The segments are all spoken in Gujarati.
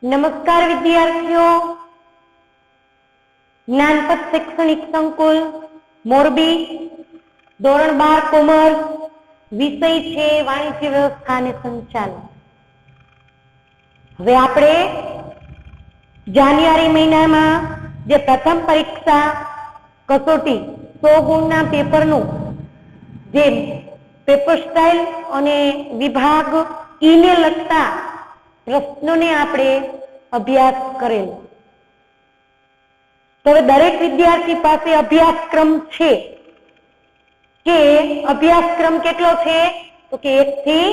નમસ્કાર વિદ્યાર્થીઓ, જ્ઞાનપથ શૈક્ષણિક સંકુલ મોરબી, ધોરણ 12 કોમર્સ, વિષય છે વાણિજ્ય વ્યવસ્થા અને સંચાલન. હવે આપણે જાન્યુઆરી મહિનામાં જે પ્રથમ પરીક્ષા કસોટી 100 ગુણના પેપરનું જે પેપર સ્ટાઇલ અને વિભાગ ઈને લગતા પ્રશ્નોને આપણે અભ્યાસ કરેલો. તો દરેક વિદ્યાર્થી પાસે અભ્યાસક્રમ છે કે અભ્યાસક્રમ કેટલો છે? તો કે 1 થી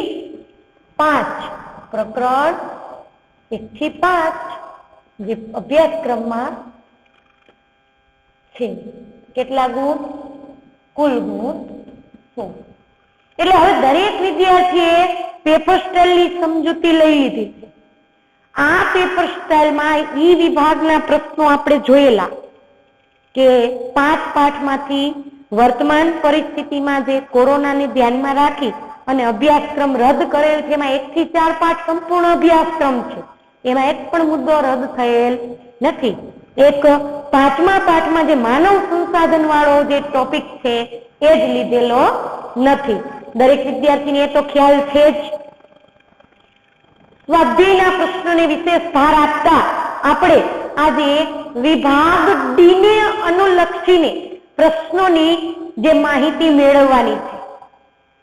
5 પ્રકરણ 1 થી 5 જે અભ્યાસક્રમમાં છે. કેટલા ગુણ? કુલ ગુણ 100. એટલે હવે દરેક વિદ્યાર્થીએ પેપર સ્ટાઇલની સમજૂતી લઈ લીધી છે. આ પેપર સ્ટાઇલમાં ઈ વિભાગના પ્રશ્નો આપણે જોયેલા કે 5 પાઠમાંથી વર્તમાન પરિસ્થિતિમાં જે કોરોનાને ધ્યાનમાં રાખી અને અભ્યાસક્રમ રદ કરેલ છે, એમાં 1 થી 4 પાઠ સંપૂર્ણ અભ્યાસક્રમ છે. એમાં એક પણ મુદ્દો રદ થયેલ નથી. એક 5મા પાઠમાં જે માનવ સંસાધન વાળો જે ટોપિક છે એ જ લીધેલો નથી. દરેક વિદ્યાર્થીને એ તો ખ્યાલ છે જ. સ્વાધ્યાયના પ્રશ્નોને વિશેષ ભાર આપતા આપણે આજે વિભાગ ડી ને અનુલક્ષીને પ્રશ્નોની જે માહિતી મેળવવાની છે.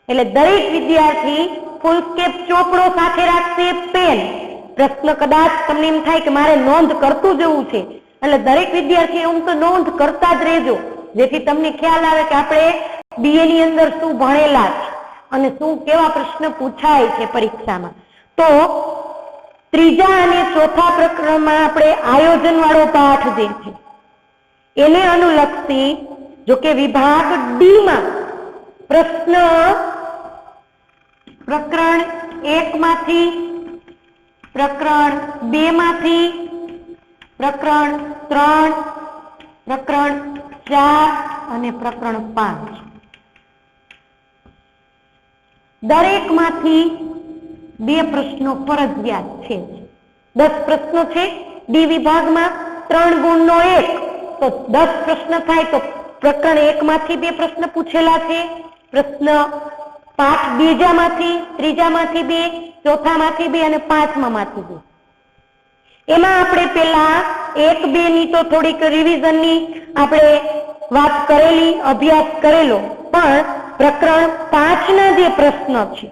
એટલે દરેક વિદ્યાર્થી ફૂલ સ્કેપ ચોપડો સાથે રાખશે, પેન. પ્રશ્ન કદાચ તમને એમ થાય કે મારે નોંધ કરતું જવું છે, એટલે દરેક વિદ્યાર્થી એમ તો નોંધ કરતા જ રહેજો, જેથી તમને ખ્યાલ આવે કે આપણે બીએ ની અંદર શું ભણેલા છે અને શું કેવા પ્રશ્ન પૂછાય છે પરીક્ષામાં. તો ત્રીજા અને ચોથા પ્રકરણમાં આપણે આયોજન વાળો પાઠ જે છે એને અનુલક્ષી, જો કે વિભાગ ડી માં પ્રશ્ન પ્રકરણ 1 માંથી, પ્રકરણ 2 માંથી, પ્રકરણ 3, પ્રકરણ 4 અને પ્રકરણ 5 દરેક માંથી 2 પ્રશ્નો ફરજિયાત છે. 10 પ્રશ્નો છે ડી વિભાગમાં, 3 ગુણનો 1, તો 10 પ્રશ્ન થાય તો પ્રકરણ 1 માંથી 2 પ્રશ્ન પૂછેલા છે. પ્રશ્ન પાઠ બીજામાંથી, ત્રીજામાંથી 2, ચોથામાંથી 2 અને 5મામાંથી 2. એમાં આપણે પેલા 1, 2 ની તો થોડીક રિવિઝનની આપણે વાત કરેલી, અભ્યાસ કરેલો, પણ પ્રકરણ 5 ના જે પ્રશ્ન છે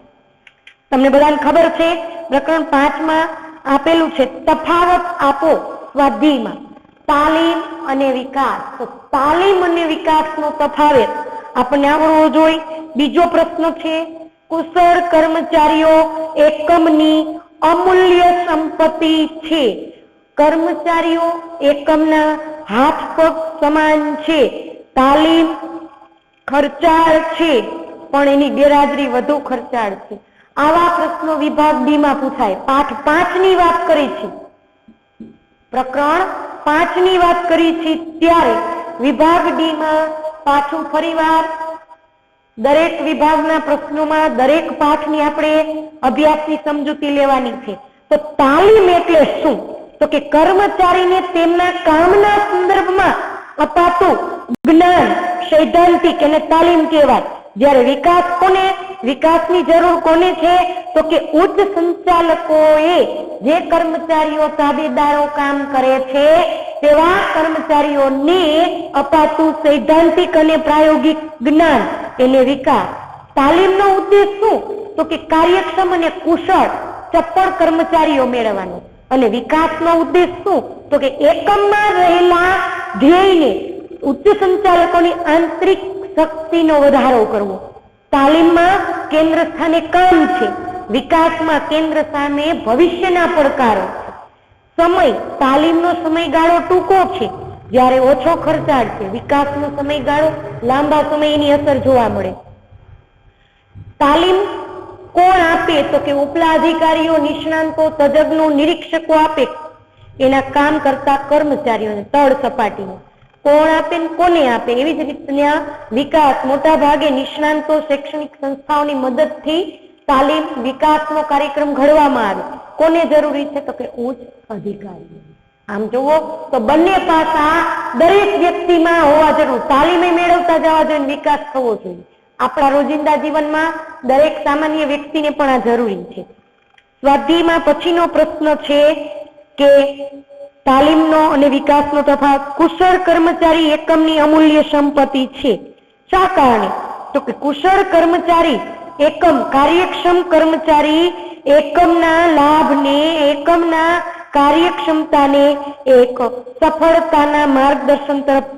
તમને બધાને ખબર છે. પ્રકરણ 5 માં આપેલું છે તફાવત આપો સ્વાધ્યાયમાં તાલીમ અને વિકાસ. તો તાલીમ અને વિકાસનો તફાવત આપણને આવડવો જોઈએ. બીજો પ્રશ્ન છે કુશળ કર્મચારીઓ એકમની અમૂલ્ય સંપત્તિ છે. કર્મચારીઓ એકમના હાથ પગ સમાન છે. તાલીમ ખર્ચાળ છે, પણ એની ગેરહાજરી વધુ ખર્ચાળ છે. આવા પ્રશ્નો વિભાગ ડી માં પૂછાય. પાઠ 5 ની વાત કરી છે, પ્રકરણ 5 ની વાત કરી છે, ત્યારે વિભાગ ડી માં પાછું ફરીવાર દરેક વિભાગના પ્રશ્નોમાં દરેક પાઠની આપણે અભ્યાસની સમજૂતી લેવાની છે. તો તાલીમ એટલે શું? તો કે કર્મચારીને તેમના કામના સંદર્ભમાં અપાતું જ્ઞાન, સૈદ્ધાંતિક એને તાલીમ કહેવાય. જ્યારે વિકાસ કોને, વિકાસની જરૂર કોને છે? તો કે ઉચ્ચ સંચાલકોએ જે કર્મચારીઓ તાબેદારો કામ કરે છે તેવા કર્મચારીઓને અપાતું સૈદ્ધાંતિક અને પ્રાયોગિક જ્ઞાન એને વિકાસ. તાલીમનો ઉદ્દેશ શું? તો કે કાર્યક્ષમ અને કુશળ ચપળ કર્મચારીઓ મેળવવાનો. અને વિકાસનો ઉદ્દેશ શું? તો કે એકમમાં રહેલા ધ્યેયને ઉચ્ચ સંચાલકોની આંતરિક શક્તિનો વધારો કરવો. તાલીમમાં કેન્દ્ર સ્થાને કામ છે, વિકાસમાં કેન્દ્ર સ્થાને ભવિષ્યના પડકારો છે. સમય, તાલીમનો સમયગાળો ટૂંકો છે જ્યારે ઓછો ખર્ચાળ છે. વિકાસનો સમયગાળો લાંબા સમય એની અસર જોવા મળે. તાલીમ કોણ આપે? તો કે ઉપલા અધિકારીઓ, નિષ્ણાંતો, તજજ્ઞો, નિરીક્ષકો આપે. એના કામ કરતા કર્મચારીઓને તળ સપાટીને કોણ આપે ને કોને આપે? એવી જ રીતના વિકાસ મોટા ભાગે નિષ્ણાંતો, શૈક્ષણિક સંસ્થાઓની મદદથી તાલીમ વિકાસનો કાર્યક્રમ ઘડવામાં આવે. કોને જરૂરી છે? તો કે ઉચ્ચ અધિકારી. આમ જુઓ તો બંને પાસા દરેક વ્યક્તિમાં હોવા જરૂર. તાલીમે મેળવતા જવા જોઈએ, વિકાસ થવો જોઈએ. આપણા રોજિંદા જીવનમાં દરેક સામાન્ય વ્યક્તિને પણ આ જરૂરી છે. સ્વાધ્યાયમાં પછીનો પ્રશ્ન છે કે તાલીમનો અને વિકાસનો તફાવત. કુશળ કર્મચારી એકમની અમૂલ્ય સંપત્તિ છે. શા કારણે? તો કે કુશળ કર્મચારી એકમ, કાર્યક્ષમ કર્મચારી એકમના લાભને, એકમના કાર્યક્ષમતાને એક સફળતાના માર્ગદર્શન તરફ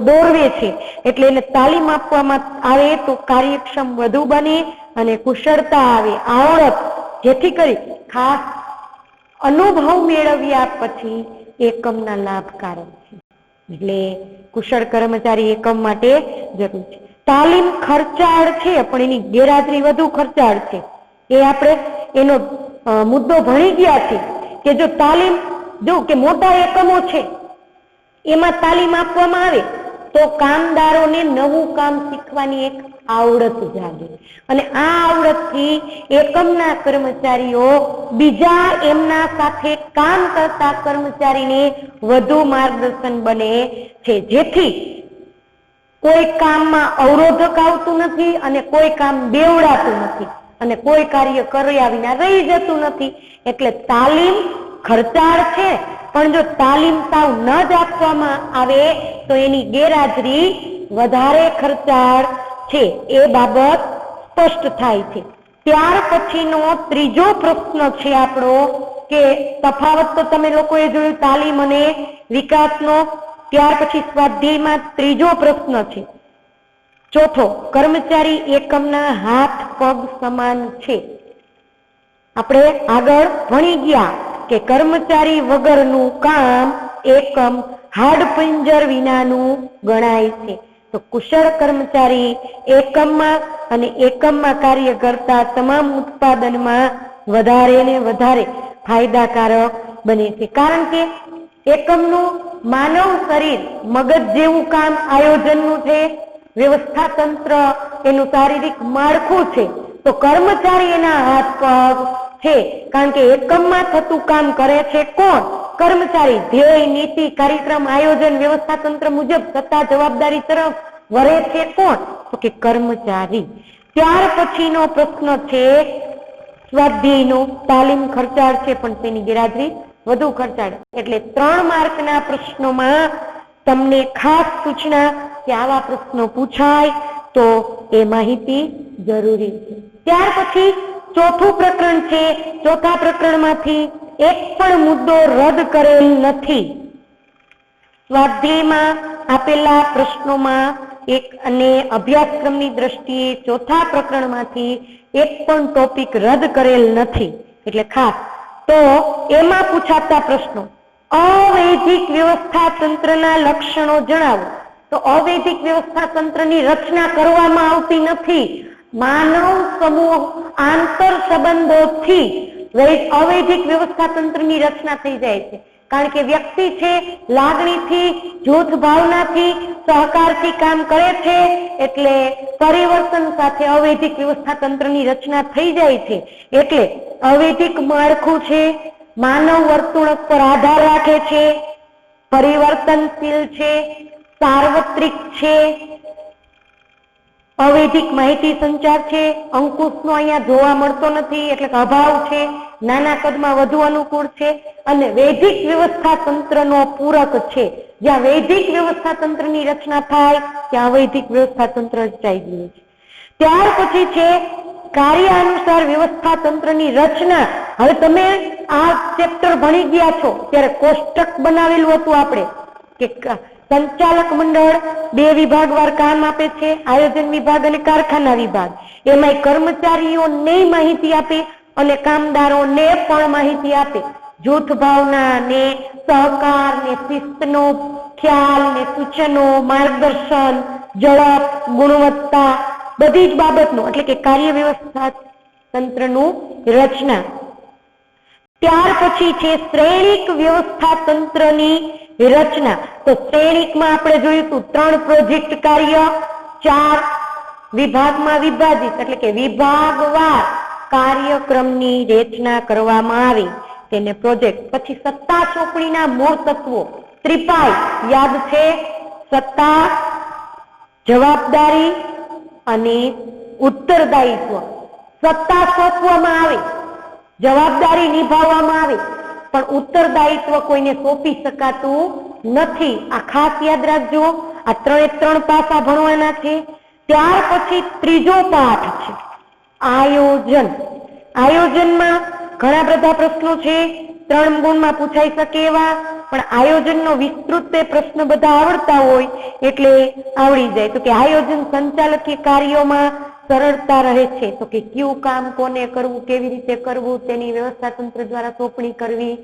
દોરવે છે. એટલે એને તાલીમ આપવામાં આવે તો કાર્યક્ષમ વધુ બને અને કુશળતા આવે, આવડત, જેથી કરી ખાસ અનુભવ મેળવ્યા પછી એકમના લાભકારક છે. એટલે કુશળ કર્મચારી એકમ માટે જરૂર છે. તાલીમ ખર્ચાળ છે, પણ એની ગેરહાજરી વધુ ખર્ચાળ છે. એ આપણે એનો મુદ્દો ભણી ગયા છે કે જો તાલીમ, જો કે મોટા એકમો છે એમાં તાલીમ આપવામાં આવે તો કામદારોને નવું કામ શીખવાની એક આવડત જાગે અને આ આવડતથી એકમના કર્મચારીઓ બીજા એમના સાથે કામ કરતા કર્મચારીને વધુ માર્ગદર્શન બને છે, જેથી કોઈ કામમાં અવરોધક આવતું નથી અને કોઈ કામ બેવડાતું નથી અને કોઈ કાર્ય કર્યા વિના રહી જતું નથી. એટલે તાલીમ ખર્ચાળ છે, પણ જો તાલીમ સાવ ન જ આપવામાં આવે તો એની ગેરહાજરી વધારે ખર્ચાળ છે. એ બાબત સ્પષ્ટ થાય છે. ત્યાર પછીનો ત્રીજો પ્રશ્ન છે આપણો કે તફાવત તો તમે લોકોએ જોયું તાલીમ અને વિકાસનો. ત્યાર પછી સ્વાધ્યાયમાં ત્રીજો પ્રશ્ન છે. ચોથો, કર્મચારી એકમના હાથ પગ સમાન છે. આપણે આગળ ભણી ગયા કે કર્મચારી વગરનું કામ એકમ હાડપિંજર વિનાનું ગણાય છે. તો કુશળ કર્મચારી એકમમાં અને એકમમાં કાર્ય કરતા તમામ ઉત્પાદનમાં વધારે ને વધારે ફાયદાકારક બને છે. કારણ કે એકમનું માનવ શરીર મગજ જેવું કામ આયોજનનું છે, વ્યવસ્થા તંત્ર એનું શારીરિક માળખું છે, તો કર્મચારી એના હાથ પગ છે. કારણ કે એકમમાં થતું કામ કરે છે કોણ? કર્મચારી. ધ્યેય, નીતિ, કાર્યક્રમ, આયોજન, વ્યવસ્થા તંત્ર મુજબ સત્તા જવાબદારી તરફ વરે છે કોણ? તો કે કર્મચારી. ત્યાર પછીનો પ્રશ્ન છે સ્વાધ્યાયનો. તાલીમ ખર્ચાળ છે પણ તેની ગેરહાજરી વધુ ખર્ચાળ. એટલે 3 માર્કના પ્રશ્નોમાં તમને ખાસ સૂચના કે આવા પ્રશ્નો પૂછાય તો એ માહિતી જરૂરી છે. ત્યાર પછી ચોથું પ્રકરણ છે. ચોથા પ્રકરણમાંથી એક પણ મુદ્દો રદ કરેલ નથી. સ્વાધ્યાયમાં આપેલા પ્રશ્નોમાં એક અને અભ્યાસક્રમની દ્રષ્ટિએ ચોથા પ્રકરણમાંથી એક પણ ટોપિક રદ કરેલ નથી. એટલે ખાસ તો એમાં પૂછાતા પ્રશ્નો, અવૈધિક વ્યવસ્થા તંત્રના લક્ષણો જણાવો. તો અવૈધિક વ્યવસ્થા તંત્રની રચના કરવામાં આવતી નથી. માનવ સમૂહ આંતર સંબંધોથી અવૈધિક વ્યવસ્થા તંત્રની રચના થઈ જાય છે. કારણ કે વ્યક્તિ છે લાગણીથી, જૂથ ભાવનાથી, સહકારથી કામ કરે છે, એટલે પરિવર્તન સાથે અવૈધિક વ્યવસ્થા તંત્રની રચના થઈ જાય છે. એટલે અવૈધિક માળખું છે, માનવ વર્તણૂક પર આધાર રાખે છે, પરિવર્તનશીલ છે, સાર્વત્રિક છે, અવૈધિક માહિતી સંચાર છે, અંકુશનો અહીંયા જોવા મળતો નથી એટલે કે અભાવ છે, નાના કદમાં વધુ અનુકૂળ છે અને વૈધિક વ્યવસ્થા તંત્રનો પૂરક છે. જ્યાં વૈધિક વ્યવસ્થા તંત્રની રચના થાય ત્યાં અવૈધિક વ્યવસ્થા તંત્ર રચાઈ ગયું છે. ત્યાર પછી છે કાર્ય અનુસાર વ્યવસ્થા તંત્રની રચના. હવે તમે આ ચેપ્ટર ભણી ગયા છો ત્યારે કોષ્ટક બનાવેલું હતું આપણે કે સંચાલક મંડળ 2 વિભાગવાર કામ આપે છે, આયોજન વિભાગ અને કારખાના વિભાગ. એમાં કર્મચારીઓને માહિતી આપે અને કામદારોને પણ માહિતી આપે. જૂથ ભાવના ને સહકાર ને શિસ્તનો ખ્યાલ ને સૂચનો, માર્ગદર્શન, ઝડપ, ગુણવત્તા બધી જ બાબતનું એટલે કે કાર્ય વ્યવસ્થા તંત્રનું રચના. ત્યાર પછી છે શ્રેણિક વ્યવસ્થા તંત્રની રચના. તો શ્રેણિકમાં આપણે જોયું હતું 3 પ્રોજેક્ટ કાર્ય 4 વિભાગમાં વિભાજિત એટલે કે વિભાગવાર કાર્યક્રમની રચના કરવામાં આવી. તેને પ્રોજેક્ટ. પછી સત્તા સોંપણીના મૂળ તત્વો ત્રિપાઈ યાદ છે, સત્તા, જવાબદારી અને ઉત્તરદાયિત્વ. સત્તા સોંપવામાં આવે, જવાબદારી નિભાવવામાં આવે, પણ ઉત્તરદાયિત્વ કોઈને સોંપી શકાતું નથી. આ ખાસ યાદ રાખજો. આ 3 પાસા ભણવાના છે. ત્યાર પછી ત્રીજો પાઠ છે આયોજન. આયોજનમાં ઘણા બધા પ્રશ્નો છે, 3 ગુણમાં પૂછાઈ શકે એવા, પણ આયોજનનો વિસ્તૃત પ્રશ્ન બધા આવડતા હોય એટલે આવડી જાય. તો કે આયોજન સંચાલકીય કાર્યોમાં સરળતા રહે છે. તો કે કયું કામ કોને કરવું, કેવી રીતે કરવું, તેની વ્યવસ્થા તંત્ર દ્વારા સોંપણી કરવી,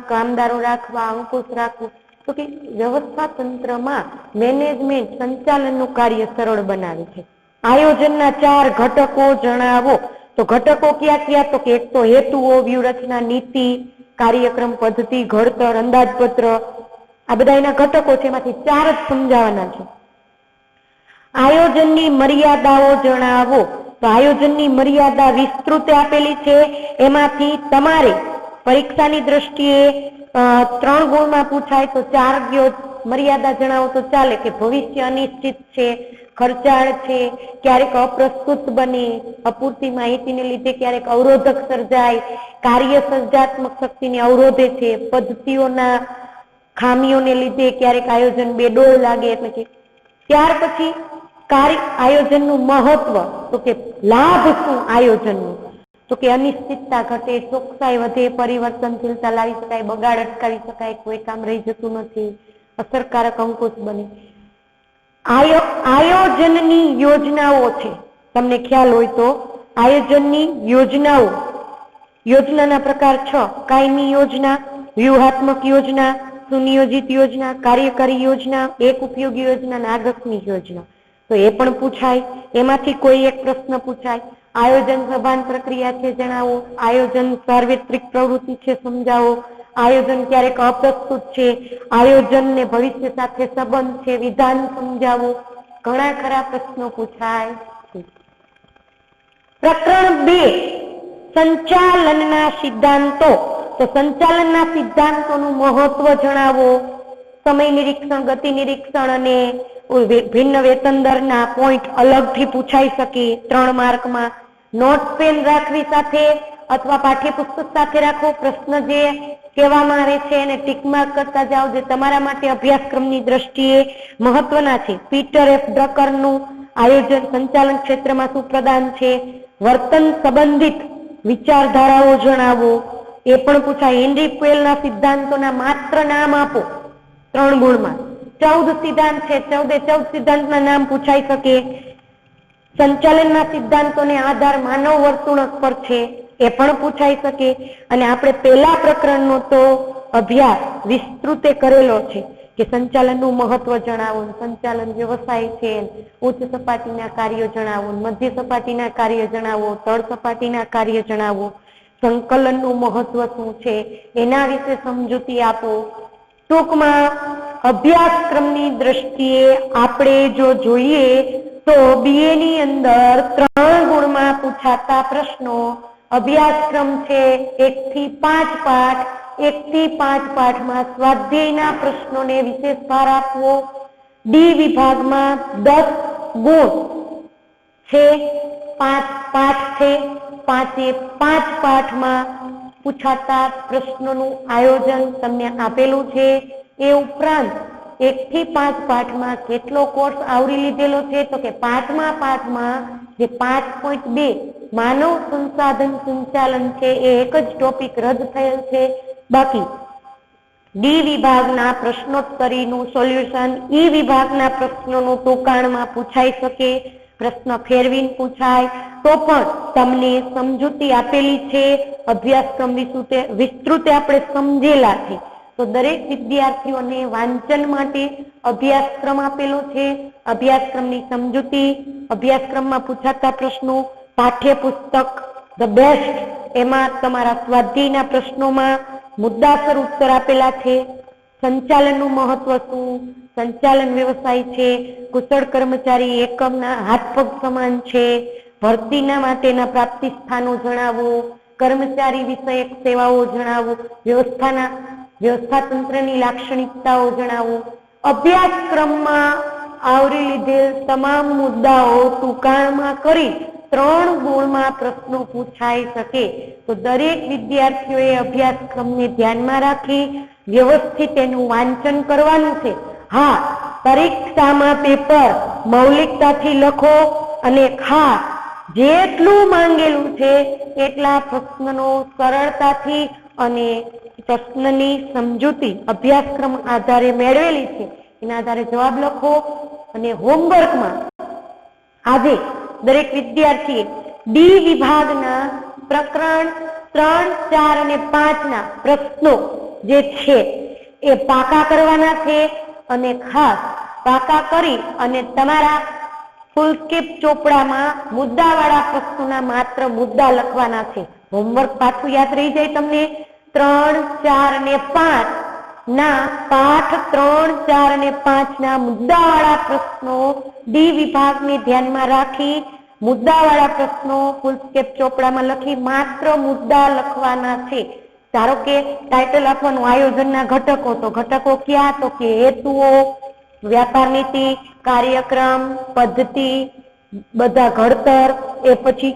કામદારો રાખવા, અંકુશ રાખવું. તો કે વ્યવસ્થા તંત્રમાં મેનેજમેન્ટ સંચાલનનું કાર્ય સરળ બનાવે છે. આયોજનના 4 ઘટકો જણાવો. તો ઘટકો ક્યાં ક્યાં? તો કે એક તો હેતુઓ, વ્યૂહરચના, નીતિ, કાર્યક્રમ, પદ્ધતિ, ઘડતર, અંદાજપત્ર. આ બધા એના ઘટકો છે, એમાંથી 4 જ સમજાવવાના છે. આયોજનની મર્યાદાઓ જણાવો. તો આયોજનની મર્યાદા વિસ્તૃત આપેલી છે. એમાંથી તમારે પરીક્ષાની દ્રષ્ટિએ 3 ગુણમાં પૂછાય તો 4 મર્યાદા જણાવો તો ચાલે. કે ભવિષ્ય અનિશ્ચિત છે, ખર્ચાળ છે, ક્યારેક અપ્રસ્તુત બને, અપૂરતી માહિતીને લીધે ક્યારેક અવરોધક સર્જાય, કાર્ય સર્જાત્મક શક્તિને અવરોધે છે, પદ્ધતિઓના ખામીઓને લીધે ક્યારેક આયોજન બેડોળ લાગે. એટલે કે ત્યાર પછી આયોજનનું મહત્વ. તો કે લાભ શું આયોજનનું? તો કે અનિશ્ચિતતા ઘટે, ચોકસાઈ વધે, પરિવર્તનશીલતા લાવી શકાય, બગાડ અટકાવી શકાય, કોઈ કામ રહી જતું નથી, અસરકારક અંકુશ બને. આયોજનની યોજનાઓ છે. તમને ખ્યાલ હોય તો આયોજનની યોજનાઓ, યોજનાના પ્રકાર 6: કાયમી યોજના, વ્યૂહાત્મક યોજના, સુનિયોજિત યોજના, કાર્યકારી યોજના, એક ઉપયોગી યોજના અને આકસ્મિક યોજના. તો એ પણ પૂછાય. એમાંથી કોઈ એક પ્રશ્ન પૂછાય. આયોજન સભાન પ્રક્રિયા છે જણાવો. આયોજન સાર્વત્રિક પ્રવૃત્તિ છે સમજાવો. આયોજન ક્યારેક અપ્રસ્તુત છે. આયોજન ને ભવિષ્ય સાથે સંબંધ છે, વિધાન સમજાવો. ઘણા ખરા પ્રશ્નો પૂછાય છે. પ્રકરણ 2 સંચાલનના સિદ્ધાંતો. તો સંચાલનના સિદ્ધાંતોનું મહત્વ જણાવો. સમય નિરીક્ષણ, ગતિ નિરીક્ષણ અને ભિન્ન વેતન દરના પોઈન્ટ અલગથી પૂછાઈ શકે 3 માર્કમાં. નોટ પેન રાખવી સાથે અથવા પાઠ્યપુસ્તક સાથે રાખો. પ્રશ્ન જે કહેવામાં આવે છે એને ટીક માર્ક કરતા જાઓ, જે તમારા માટે અભ્યાસક્રમની દ્રષ્ટિએ મહત્વના છે. પીટર એફ ડ્રકરનું આયોજન સંચાલન ક્ષેત્રમાં શું પ્રદાન છે. વર્તન સંબંધિત વિચારધારાઓ જણાવો. એ પણ પૂછાય. હેનરી ફેલના સિદ્ધાંતોના માત્ર નામ આપો 3 ગુણમાં. 14 સિદ્ધાંત છે, 14 સિદ્ધાંતના નામ પૂછાઈ શકે. સંચાલનના સિદ્ધાંતોને આધાર માનવ વર્તુળક પર છે, એ પણ પૂછાઈ શકે. અને આપણે પહેલા પ્રકરણનો તો અભ્યાસ વિસ્તૃતે કરેલો છે કે સંચાલનનું મહત્વ જણાવો, સંચાલન વ્યવસાય છે, ઉચ્ચ સપાટીના કાર્યો જણાવો, મધ્ય સપાટીના કાર્ય જણાવો, તળ સપાટીના કાર્ય જણાવો, સંકલનનું મહત્વ શું છે એના વિશે સમજૂતી આપો. ટૂંકમાં અભ્યાસક્રમની દ્રષ્ટિએ આપણે જો જોઈએ તો BA ની અંદર 3 ગુણમાં પૂછાતા પ્રશ્નો અભ્યાસક્રમ છે 1 થી 5 પાઠ. 1 થી 5 પાઠમાં સ્વાધ્યાયના પ્રશ્નોને વિશેષ ભાર આપવો. ડી વિભાગમાં 10 ગુણ છે, 5 પાઠ છે. 5 પાઠમાં પૂછાતા પ્રશ્નોનું આયોજન તમને આપેલું છે. એ ઉપરાંત 1 થી 5 પાઠમાં કેટલો કોર્સ આવરી લીધેલો છે તો કે 5મા પાઠમાં જે 5.2 માનવ સંસાધન સંચાલન છે એ એક જ ટોપિક રદ થયેલ છે. બાકી ડી વિભાગના પ્રશ્નોત્તરીનું સોલ્યુશન ઈ વિભાગના પ્રશ્નોનું ટૂંકાણમાં પૂછાઈ શકે. પ્રશ્ન ફેરવીને પૂછાય તો પણ તમને સમજૂતી આપેલી છે. અભ્યાસક્રમ વિસ્તૃતે આપણે સમજેલા છે. તો દરેક વિદ્યાર્થીઓને વાંચન માટે અભ્યાસક્રમ આપેલો છે. અભ્યાસક્રમની સમજૂતી, અભ્યાસક્રમમાં પૂછાતા પ્રશ્નો, પાઠ્યપુસ્તક ધ બેસ્ટ, એમાં તમારા સ્વાધ્યાયના પ્રશ્નોમાં મુદ્દાસર ઉત્તર આપેલા છે. સંચાલનનું મહત્વ શું, સંચાલન વ્યવસાય છે, કુશળ કર્મચારી એકમના હાથ પગ સમાન છે, ભરતીના માટેના પ્રાપ્તિ સ્થાનો જણાવો, કર્મચારી વિષયક સેવાઓ જણાવો, વ્યવસ્થા તંત્રની લાક્ષણિકતાઓ જણાવો, અભ્યાસક્રમમાં આવરી લીધેલ તમામ મુદ્દાઓ ટૂંકાણમાં કરી 3 ગુણમાં પ્રશ્નો પૂછાઈ શકે. તો દરેક વિદ્યાર્થીઓએ અભ્યાસક્રમને ધ્યાનમાં રાખી વ્યવસ્થિત તેનું વાંચન કરવાનું છે. હા, પરીક્ષામાં પેપર મૌલિકતાથી લખો અને ખાસ જેટલું માંગેલું છે એટલા પ્રશ્નનો સરળતાથી અને પ્રશ્નની સમજૂતી અભ્યાસક્રમ આધારે મેળવેલી છે એના આધારે જવાબ લખો. અને હોમવર્કમાં આજે દરેક વિદ્યાર્થીએ ડી વિભાગના પ્રકરણ 3, 4 અને 5 ના પ્રશ્નો જે છે એ પાકા કરવાના છે અને ખાસ પાકા કરી અને તમારા ફૂલસ્કેપ ચોપડામાં મુદ્દાવાળા પ્રશ્નોના માત્ર મુદ્દા લખવાના છે. હોમવર્ક પાછું યાદ રહી જાય તમને. 3, 4 અને 5 ના પાઠ 3, 4 અને 5 ના મુદ્દાવાળા પ્રશ્નો ડી વિભાગને ધ્યાનમાં રાખી મુદ્દાવાળા પ્રશ્નો ફૂલસ્કેપ ચોપડામાં લખી માત્ર મુદ્દા લખવાના છે. ધારો કે ટાઇટલ આપવાનું આયોજનના ઘટકો, તો ઘટકો ક્યાં? તો કે હેતુઓ, વ્યાપાર નીતિ, કાર્યક્રમ, પદ્ધતિ, બધા ઘડતર, એ પછી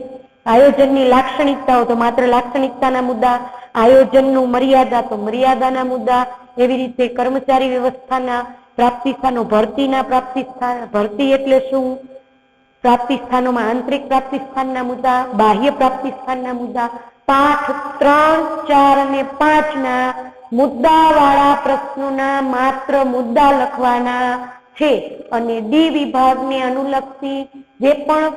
આયોજનની લાક્ષણિકતાઓ, તો માત્ર લાક્ષણિકતાના મુદ્દા, આયોજનનું મર્યાદા, તો મર્યાદાના મુદ્દા, એવી રીતે કર્મચારી વ્યવસ્થાના પ્રાપ્તિ સ્થાનો, ભરતીના પ્રાપ્તિ સ્થાન, ભરતી એટલે શું, પ્રાપ્તિ સ્થાનોમાં આંતરિક પ્રાપ્તિ સ્થાનના મુદ્દા, બાહ્ય પ્રાપ્તિ સ્થાનના મુદ્દા, પાઠ 3, 4 અને 5 ના મુદ્દાવાળા પ્રશ્નોના માત્ર મુદ્દા લખવાના છે. અને ડી વિભાગને અનુલક્ષી જે પણ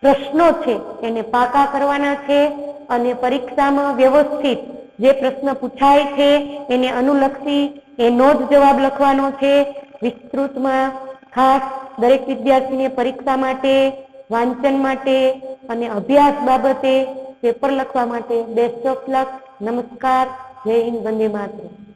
પ્રશ્નો છે એને પાકા કરવાના છે અને પરીક્ષામાં વ્યવસ્થિત જે પ્રશ્ન પૂછાય છે એને અનુલક્ષી એનો જ જવાબ લખવાનો છે. વિસ્તૃતમાં ખાસ દરેક વિદ્યાર્થીને પરીક્ષા માટે, વાંચન માટે અને અભ્યાસ બાબતે પેપર લખવા માટે બેસ્ટ ઓફ લક. નમસ્કાર. જય હિન્દ. વંદે માતરમ.